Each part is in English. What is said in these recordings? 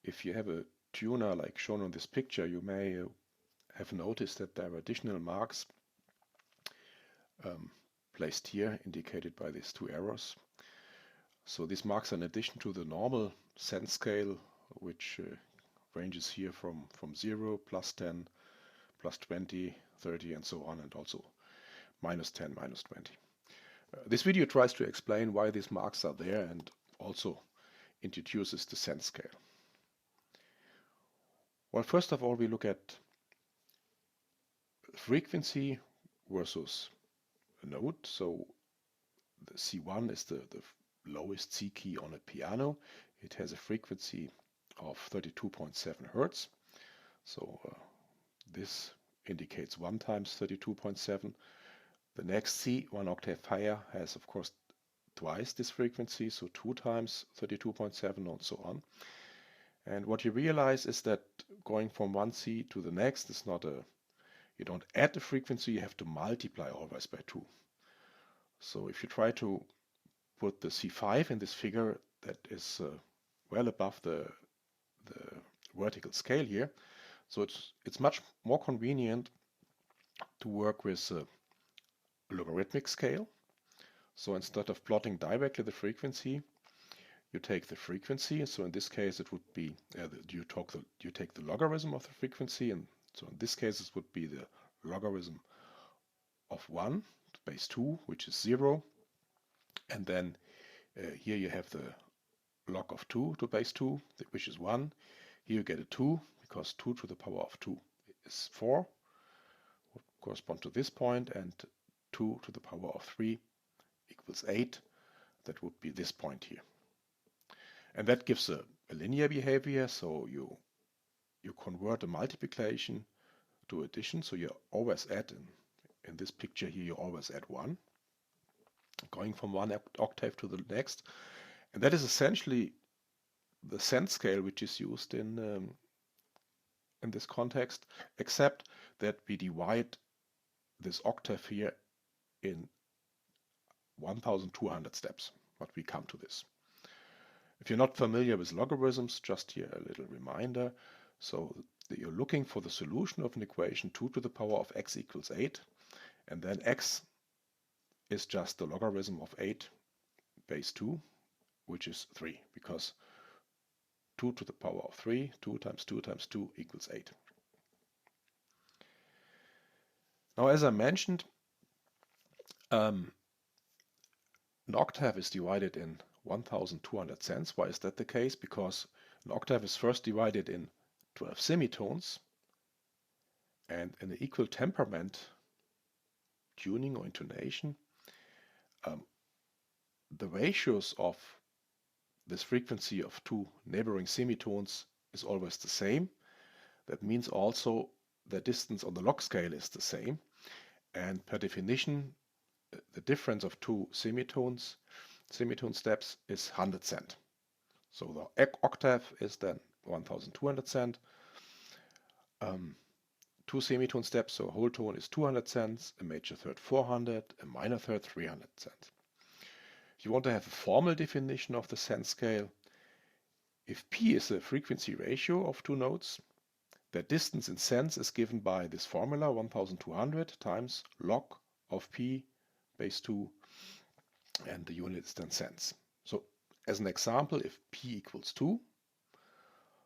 if you have a tuner like shown on this picture, you may have noticed that there are additional marks placed here, indicated by these two arrows. So these marks are in addition to the normal sense scale, which ranges here from 0, plus 10, plus 20, 30, and so on, and also minus 10, minus 20. This video tries to explain why these marks are there and also introduces the sense scale. Well, first of all, we look at frequency versus a note. So the C1 is the lowest C key on a piano. It has a frequency of 32.7 Hertz. So this indicates 1 times 32.7. The next C, 1 octave higher, has of course twice this frequency, so 2 times 32.7 and so on. And what you realize is that going from one C to the next is not you don't add the frequency, you have to multiply always by 2. So if you try to put the C5 in this figure, that is well above the vertical scale here. So it's much more convenient to work with a logarithmic scale. So instead of plotting directly the frequency, you take the frequency. So in this case, it would be you take the logarithm of the frequency, and so in this case, it would be the logarithm of 1 to base 2, which is 0, and then here you have the log of 2 to base 2, which is 1. Here you get a 2, because 2 to the power of 2 is 4, would correspond to this point, and 2 to the power of 3 equals 8. That would be this point here. And that gives a linear behavior, so you convert a multiplication to addition, so you always add, in this picture here, you always add 1, going from one octave to the next. And that is essentially the sense scale which is used in this context, except that we divide this octave here in 1200 steps, but we come to this. If you're not familiar with logarithms, just here a little reminder. So you're looking for the solution of an equation 2 to the power of x equals 8, and then x is just the logarithm of 8 base 2, which is 3, because 2 to the power of 3, 2 times 2 times 2 equals 8. Now, as I mentioned, an octave is divided in 1200 cents. Why is that the case? Because an octave is first divided in 12 semitones, and in the equal temperament tuning or intonation, the ratios of this frequency of two neighboring semitones is always the same. That means also the distance on the log scale is the same, and per definition the difference of two semitone steps is 100 cent. So the octave is then 1200 cent. Two semitone steps, so a whole tone is 200 cents, a major third 400, a minor third 300 cents. If you want to have a formal definition of the sense scale, if P is the frequency ratio of two notes, the distance in cents is given by this formula 1200 times log of P base 2, and the unit is then cents. So as an example, if P equals 2,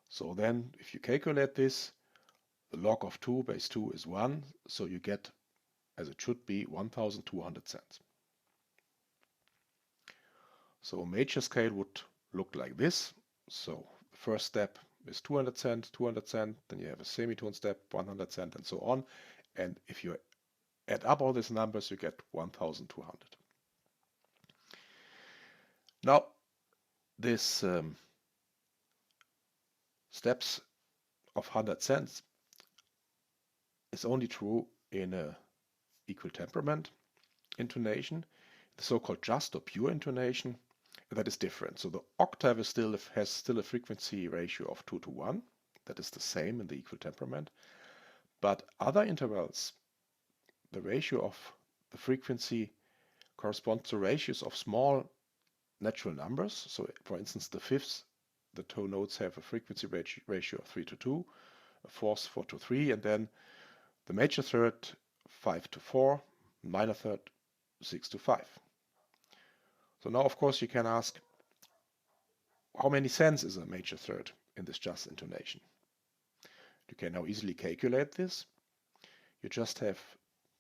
so then if you calculate this, the log of 2 base 2 is 1, so you get, as it should be, 1200 cents. So a major scale would look like this. So the first step is 200 cent, 200 cent, then you have a semitone step, 100 cent, and so on. And if you add up all these numbers, you get 1200. Now, this steps of 100 cents is only true in a equal temperament intonation. The so-called just or pure intonation, that is different. So the octave is has still a frequency ratio of 2 to 1. That is the same in the equal temperament. But other intervals, the ratio of the frequency corresponds to ratios of small natural numbers. So for instance, the fifths the two notes have a frequency ratio of 3:2, a fourth 4:3, and then the major third 5:4, minor third 6:5. So now, of course, you can ask, how many cents is a major third in this just intonation? You can now easily calculate this. You just have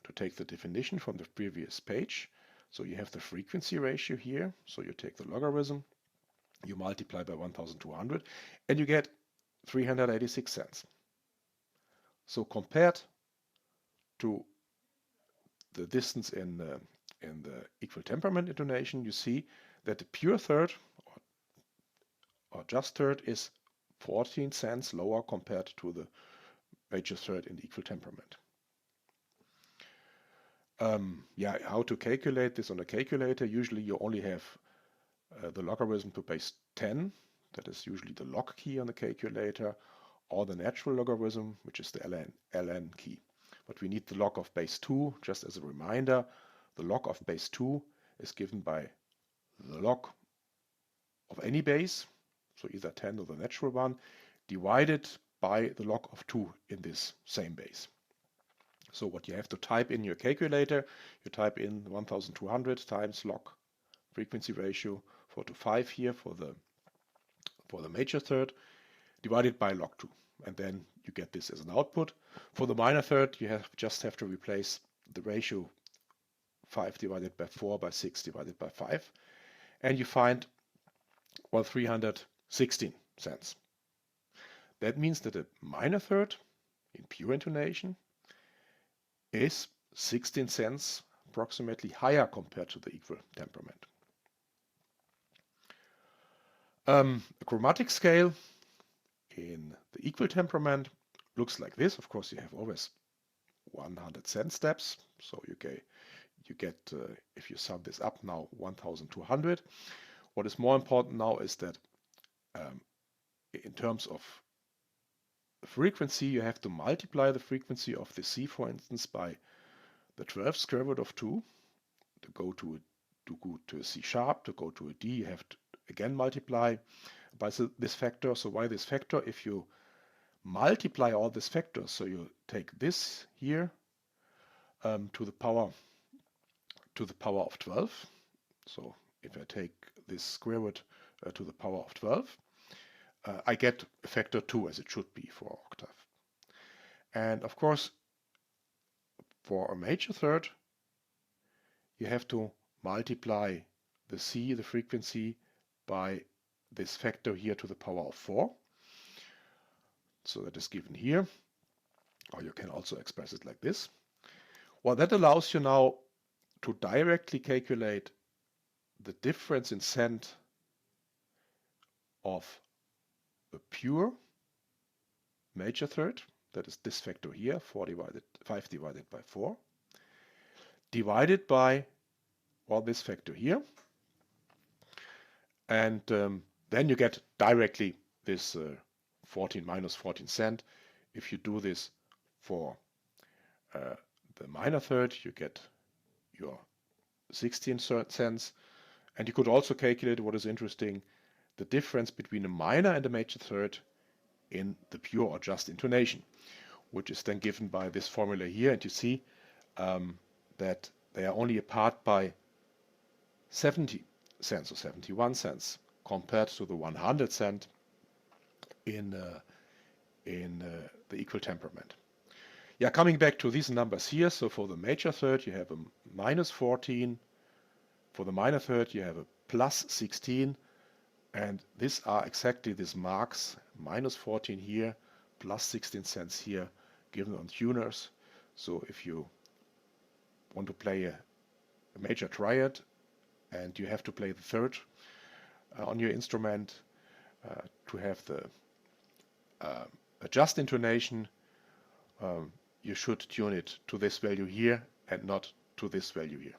to take the definition from the previous page. So you have the frequency ratio here. So you take the logarithm, you multiply by 1200, and you get 386 cents. So compared to the distance in the equal temperament intonation, you see that the pure third or just third is 14 cents lower compared to the major third in the equal temperament. Yeah, how to calculate this on a calculator? Usually you only have the logarithm to base 10, that is usually the log key on the calculator, or the natural logarithm, which is the ln key. But we need the log of base 2. Just as a reminder, the log of base 2 is given by the log of any base, so either 10 or the natural one, divided by the log of 2 in this same base. So what you have to type in your calculator, you type in 1200 times log frequency ratio 4:5 here for the major third, divided by log 2. And then you get this as an output. For the minor third, you just have to replace the ratio 5 divided by 4 by 6 divided by 5. And you find, well, 316 cents. That means that a minor third in pure intonation is 16 cents approximately higher compared to the equal temperament. A chromatic scale in the equal temperament looks like this. Of course, you have always 100 cent steps. So you get if you sum this up now, 1200. What is more important now is that in terms of frequency, you have to multiply the frequency of the C, for instance, by the 12th square root of 2 to go to a C sharp. To go to a D, you have to again multiply by this factor. So why this factor? If you multiply all these factors, so you take this here to the power of 12. So if I take this square root to the power of 12, I get a factor 2 as it should be for octave. And of course, for a major third, you have to multiply the C, the frequency, by this factor here to the power of 4. So that is given here, or you can also express it like this. Well, that allows you now to directly calculate the difference in cent of a pure major third, that is this factor here, 5 divided by 4, divided by, well, this factor here. And then you get directly this 14 minus 14 cent. If you do this for the minor third, you get your 16 cents. And you could also calculate, what is interesting, the difference between a minor and a major third in the pure or just intonation, which is then given by this formula here. And you see that they are only apart by 70 cents or 71 cents compared to the 100 cent in the equal temperament. Yeah, coming back to these numbers here, so for the major third you have a minus 14, for the minor third you have a plus 16, and these are exactly these marks, minus 14 here, plus 16 cents here, given on tuners. So if you want to play a major triad and you have to play the third on your instrument to have the just intonation, you should tune it to this value here and not to this value here.